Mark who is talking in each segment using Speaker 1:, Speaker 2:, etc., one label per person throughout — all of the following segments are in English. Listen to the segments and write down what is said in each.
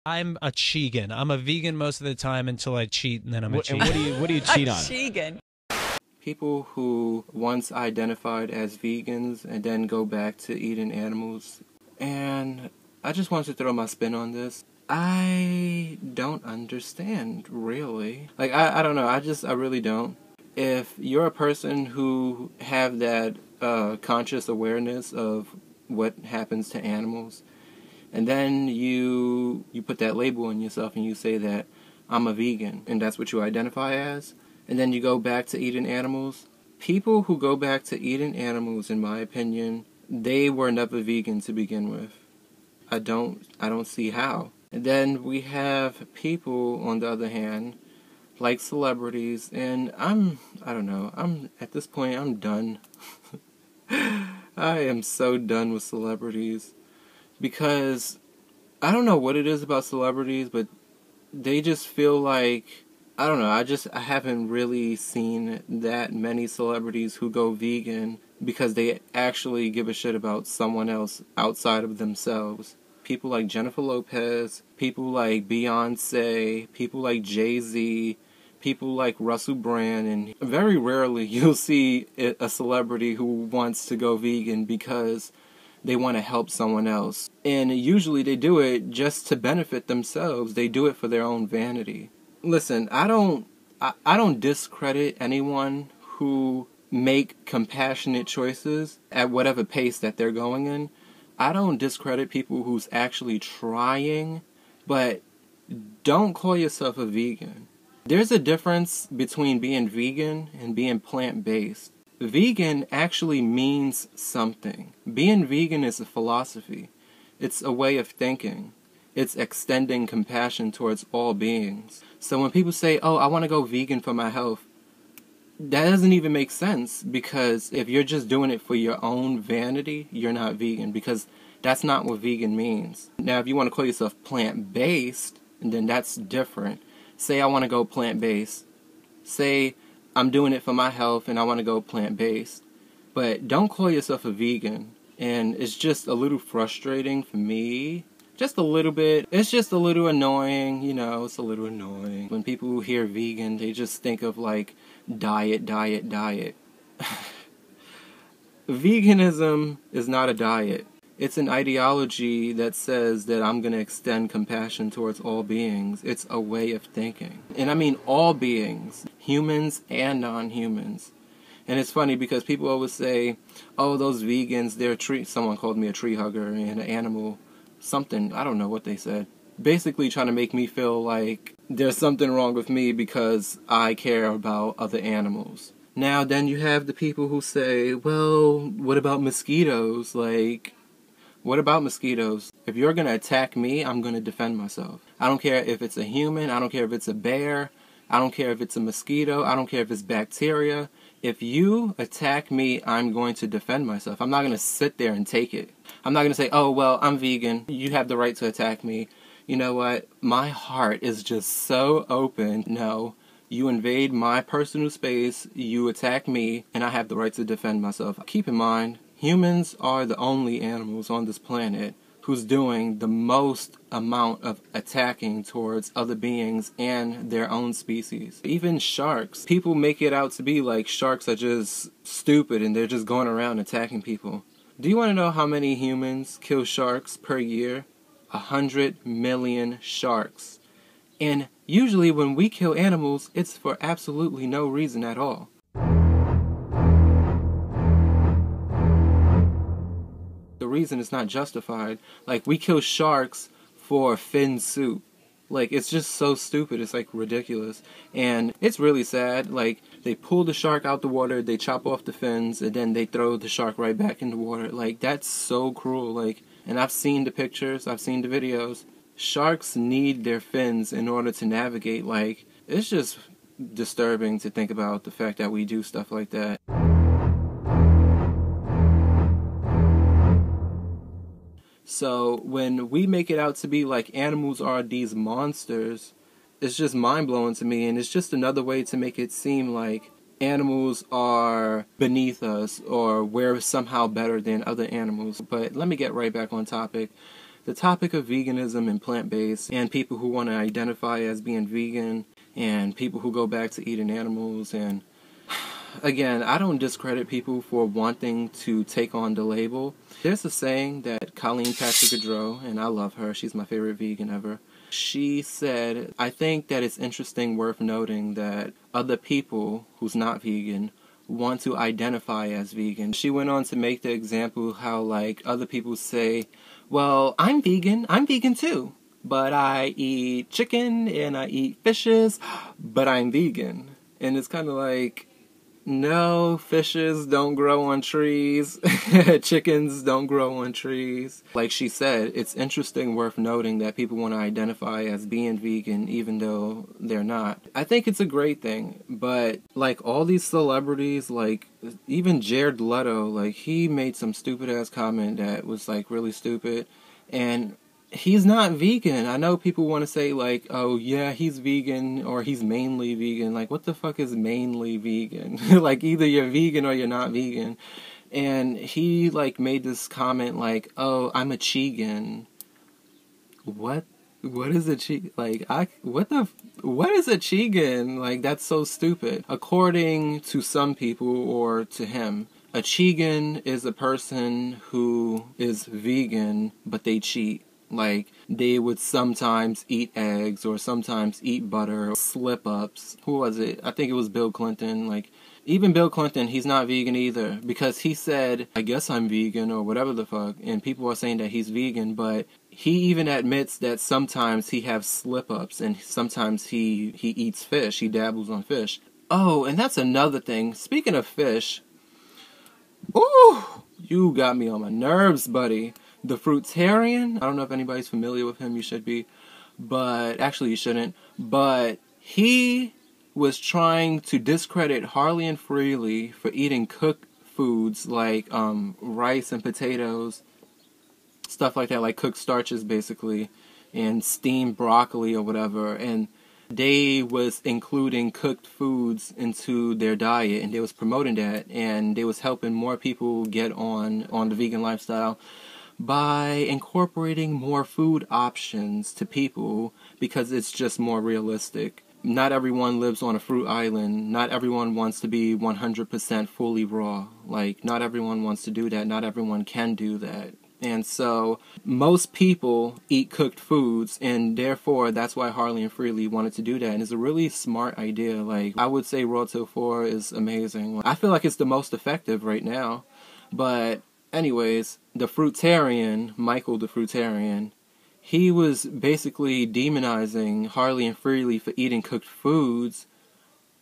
Speaker 1: I'm a cheegan. I'm a vegan most of the time until I cheat, and then I'm a cheat.
Speaker 2: What do you cheat on?
Speaker 3: Cheegan.
Speaker 4: People who once identified as vegans and then go back to eating animals. And I just want to throw my spin on this. I don't understand, really. Like, I don't know. I really don't. If you're a person who have that conscious awareness of what happens to animals, and then you put that label on yourself and you say that I'm a vegan, and that's what you identify as, and then you go back to eating animals. People who go back to eating animals, in my opinion, they were never vegan to begin with. I don't see how. And then we have people, on the other hand, like celebrities, and I don't know, at this point, I'm done. I am so done with celebrities. Because I don't know what it is about celebrities, but they just feel like, I don't know, I haven't really seen that many celebrities who go vegan because they actually give a shit about someone else outside of themselves. People like Jennifer Lopez, people like Beyonce, people like Jay-Z, people like Russell Brand, and very rarely you'll see a celebrity who wants to go vegan because they want to help someone else. And usually they do it just to benefit themselves. They do it for their own vanity. Listen, I don't discredit anyone who make compassionate choices at whatever pace that they're going in. I don't discredit people who's actually trying, but don't call yourself a vegan. There's a difference between being vegan and being plant-based. Vegan actually means something. Being vegan is a philosophy. It's a way of thinking. It's extending compassion towards all beings. So when people say, oh, I want to go vegan for my health, that doesn't even make sense, because if you're just doing it for your own vanity, you're not vegan, because that's not what vegan means. Now, if you want to call yourself plant-based, then that's different. Say I want to go plant-based. Say I'm doing it for my health and I want to go plant-based. But don't call yourself a vegan. And it's just a little frustrating for me. Just a little bit. It's just a little annoying, it's a little annoying. When people hear vegan, they just think of like diet. Veganism is not a diet. It's an ideology that says that I'm going to extend compassion towards all beings. It's a way of thinking. And I mean all beings, humans and non-humans. And it's funny because people always say, oh, those vegans, they're someone called me a tree hugger and an animal, something, I don't know what they said. Basically trying to make me feel like there's something wrong with me because I care about other animals. Now, then you have the people who say, well, what about mosquitoes? Like, what about mosquitoes? If you're going to attack me, I'm going to defend myself. I don't care if it's a human. I don't care if it's a bear. I don't care if it's a mosquito. I don't care if it's bacteria. If you attack me, I'm going to defend myself. I'm not going to sit there and take it. I'm not going to say, oh, well, I'm vegan. You have the right to attack me. You know what? My heart is just so open. No, you invade my personal space, you attack me, and I have the right to defend myself. Keep in mind, humans are the only animals on this planet who's doing the most amount of attacking towards other beings and their own species. Even sharks. People make it out to be like sharks are just stupid and they're just going around attacking people. Do you want to know how many humans kill sharks per year? 100 million sharks. And usually when we kill animals, it's for absolutely no reason at all. The reason is not justified. Like, we kill sharks for fin soup. Like, it's just so stupid. It's like ridiculous. And it's really sad. Like, they pull the shark out the water, they chop off the fins, and then they throw the shark right back in the water. Like, that's so cruel. Like, and I've seen the pictures, I've seen the videos. Sharks need their fins in order to navigate. Like, it's just disturbing to think about the fact that we do stuff like that. So when we make it out to be like animals are these monsters, it's just mind-blowing to me, and it's just another way to make it seem like animals are beneath us or we're somehow better than other animals. But let me get right back on topic. the topic of veganism and plant-based, and people who want to identify as being vegan, and people who go back to eating animals. And again, I don't discredit people for wanting to take on the label. There's a saying that Colleen Patrick-Goudreau, and I love her, she's my favorite vegan ever, she said, I think that it's interesting, worth noting, that other people who's not vegan want to identify as vegan. She went on to make the example how, like, other people say, well, I'm vegan too, but I eat chicken and I eat fishes, but I'm vegan. And it's kind of like, no, fishes don't grow on trees. Chickens don't grow on trees. Like she said, it's interesting, worth noting, that people want to identify as being vegan even though they're not. I think it's a great thing, but like all these celebrities, like even Jared Leto, like he made some stupid ass comment that was like really stupid, and he's not vegan. I know people want to say like, oh yeah, he's vegan or he's mainly vegan. Like, what the fuck is mainly vegan? Like, either you're vegan or you're not vegan. And he like made this comment like, oh, I'm a chegan. What is a chegan? Like, what is a chegan? Like, that's so stupid. According to some people, or to him, a chegan is a person who is vegan but they cheat. Like, they would sometimes eat eggs or sometimes eat butter. Slip-ups. Who was it? I think it was Bill Clinton. Like, even Bill Clinton, he's not vegan either. Because he said, I guess I'm vegan or whatever the fuck. And people are saying that he's vegan. But he even admits that sometimes he has slip-ups. And sometimes he eats fish. He dabbles on fish. Oh, and that's another thing. Speaking of fish. Ooh, you got me on my nerves, buddy. The Fruitarian, I don't know if anybody's familiar with him, you should be, but actually you shouldn't, but he was trying to discredit Harley and Freely for eating cooked foods like rice and potatoes, stuff like that, like cooked starches basically, and steamed broccoli or whatever, and they was including cooked foods into their diet, and they was promoting that, and they was helping more people get on the vegan lifestyle by incorporating more food options to people, because it's just more realistic. Not everyone lives on a fruit island. Not everyone wants to be 100% fully raw. Like, not everyone wants to do that. Not everyone can do that. And so, most people eat cooked foods, and therefore, that's why Harley and Freely wanted to do that. And it's a really smart idea. Like, I would say Raw Till 4 is amazing. I feel like it's the most effective right now. But anyways, the Fruitarian, Michael the Fruitarian, he was basically demonizing Harley and Freely for eating cooked foods,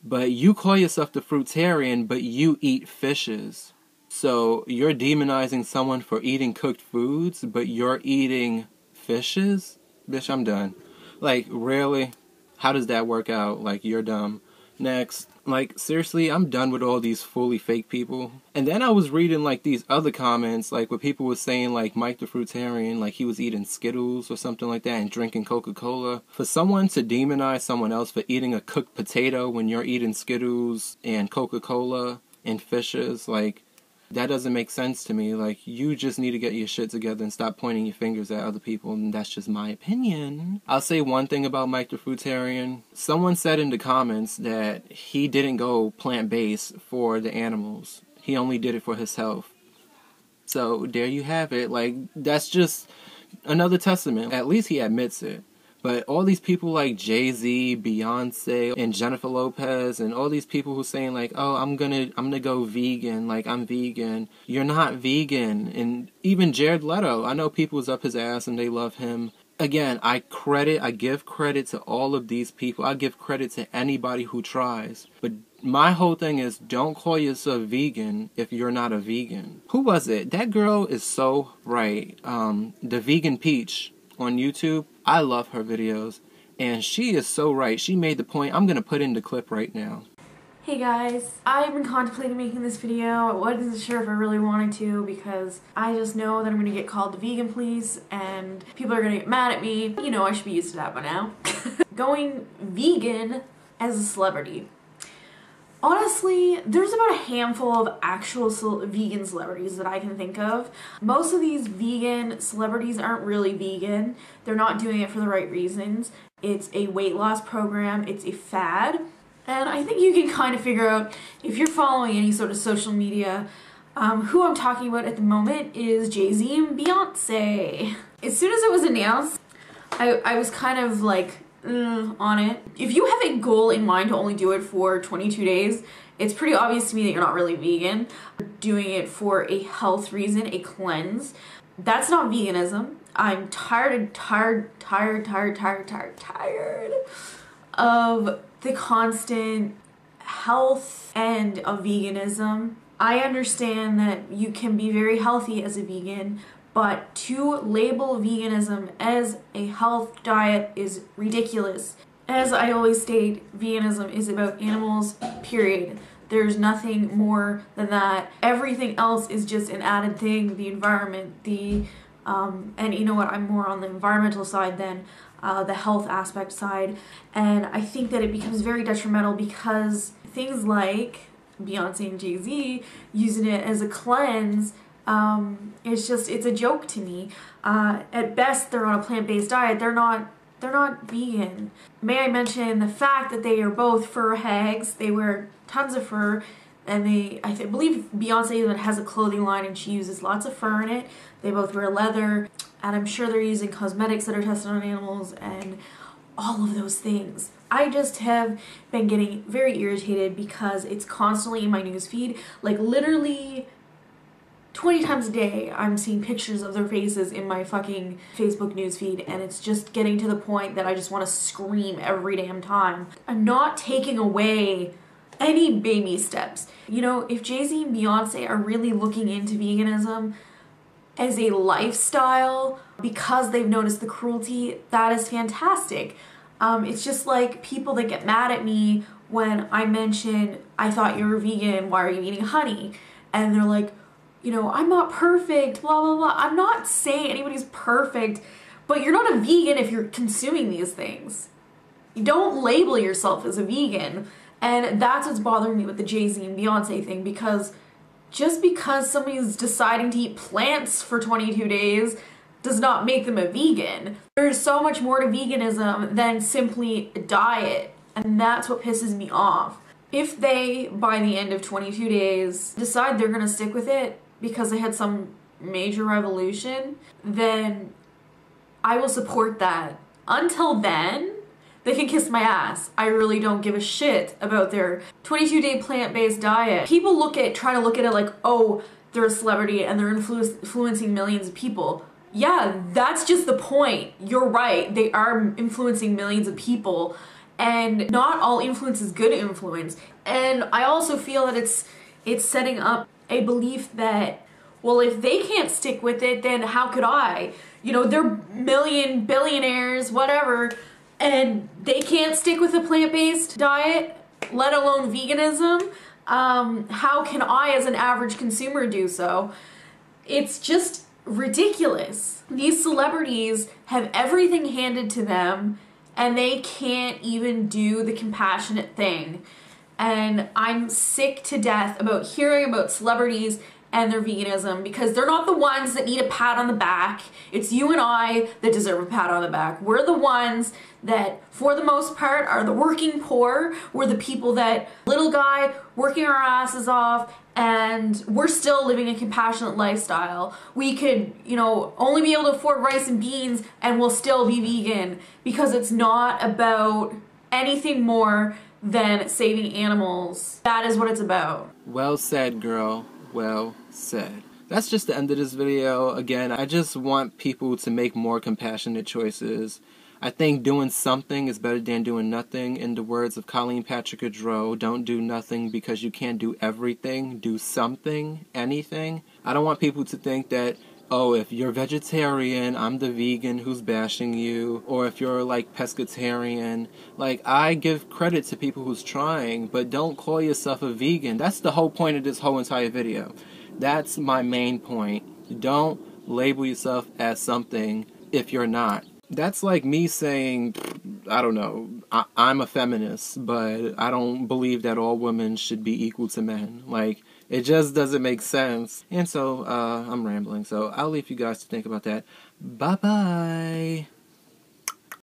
Speaker 4: but you call yourself the Fruitarian, but you eat fishes. So you're demonizing someone for eating cooked foods, but you're eating fishes? Bitch, I'm done. Like, really? How does that work out? Like, you're dumb. Next. Like, seriously, I'm done with all these fully fake people. And then I was reading, like, these other comments, like, where people were saying, like, Mike the Fruitarian, like, he was eating Skittles or something like that and drinking Coca-Cola. For someone to demonize someone else for eating a cooked potato when you're eating Skittles and Coca-Cola and fishes, like, that doesn't make sense to me. Like, you just need to get your shit together and stop pointing your fingers at other people, and that's just my opinion. I'll say one thing about Mike the Fruitarian. Someone said in the comments that he didn't go plant-based for the animals. He only did it for his health. So, there you have it. Like, that's just another testament. At least he admits it. But all these people like Jay-Z, Beyonce, and Jennifer Lopez, and all these people who saying like, oh, I'm gonna go vegan, like, I'm vegan. You're not vegan. And even Jared Leto, I know people's up his ass and they love him. Again, I give credit to all of these people. I give credit to anybody who tries. But my whole thing is, don't call yourself vegan if you're not a vegan. Who was it? That girl is so right. The Vegan Peach on YouTube. I love her videos, and she is so right. She made the point. I'm going to put in the clip right now.
Speaker 2: Hey guys, I've been contemplating making this video. I wasn't sure if I really wanted to because I just know that I'm going to get called the vegan police and people are going to get mad at me. You know, I should be used to that by now. Going vegan as a celebrity. Honestly, there's about a handful of actual vegan celebrities that I can think of. Most of these vegan celebrities aren't really vegan. They're not doing it for the right reasons. It's a weight loss program. It's a fad. And I think you can kind of figure out, if you're following any sort of social media, who I'm talking about at the moment is Jay-Z and Beyonce. As soon as it was announced, I was kind of like, on it. If you have a goal in mind to only do it for 22 days, it's pretty obvious to me that you're not really vegan. You're doing it for a health reason, a cleanse. That's not veganism. I'm tired of the constant health end of veganism. I understand that you can be very healthy as a vegan, but to label veganism as a health diet is ridiculous. As I always state, veganism is about animals, period. There's nothing more than that. Everything else is just an added thing, the environment, and you know what, I'm more on the environmental side than the health aspect side. And I think that it becomes very detrimental because things like Beyonce and Jay-Z using it as a cleanse, it's a joke to me. At best, they're on a plant-based diet. They're not vegan. May I mention the fact that they are both fur hags. They wear tons of fur, and I believe Beyonce even has a clothing line and she uses lots of fur in it. They both wear leather, and I'm sure they're using cosmetics that are tested on animals and all of those things. I just have been getting very irritated because it's constantly in my newsfeed, like literally 20 times a day I'm seeing pictures of their faces in my fucking Facebook newsfeed, and it's just getting to the point that I just want to scream every damn time. I'm not taking away any baby steps. You know, if Jay-Z and Beyonce are really looking into veganism as a lifestyle because they've noticed the cruelty, that is fantastic. It's just like people that get mad at me when I mention, I thought you were vegan, why are you eating honey? And they're like, you know, I'm not perfect, blah, blah, blah. I'm not saying anybody's perfect, but you're not a vegan if you're consuming these things. You don't label yourself as a vegan. And that's what's bothering me with the Jay-Z and Beyonce thing, because just because somebody's deciding to eat plants for 22 days does not make them a vegan. There's so much more to veganism than simply a diet, and that's what pisses me off. If they, by the end of 22 days, decide they're gonna stick with it because they had some major revolution, then I will support that. Until then, they can kiss my ass. I really don't give a shit about their 22-day plant-based diet. People try to look at it like, oh, they're a celebrity and they're influencing millions of people. Yeah, that's just the point. You're right. They are influencing millions of people, and not all influence is good influence. And I also feel that it's setting up a belief that, well, if they can't stick with it, then how could I? You know, they're billionaires, whatever, and they can't stick with a plant-based diet, let alone veganism. How can I, as an average consumer, do so? It's just ridiculous. These celebrities have everything handed to them, and they can't even do the compassionate thing. And I'm sick to death about hearing about celebrities and their veganism, because they're not the ones that need a pat on the back. It's you and I that deserve a pat on the back. We're the ones that, for the most part, are the working poor. We're the people that, little guy, working our asses off, and we're still living a compassionate lifestyle. We could, you know, only be able to afford rice and beans and we'll still be vegan, because it's not about anything more than saving animals. That is what it's about.
Speaker 4: Well said, girl. Well said. That's just the end of this video. Again, I just want people to make more compassionate choices. I think doing something is better than doing nothing. In the words of Colleen Patrick-Goudreau, don't do nothing because you can't do everything. Do something, anything. I don't want people to think that, oh, if you're vegetarian, I'm the vegan who's bashing you. Or if you're like pescatarian. Like, I give credit to people who's trying, but don't call yourself a vegan. That's the whole point of this whole entire video. That's my main point. Don't label yourself as something if you're not. That's like me saying, I don't know, I'm a feminist, but I don't believe that all women should be equal to men. Like, it just doesn't make sense. And so, I'm rambling, so I'll leave you guys to think about that. Bye-bye.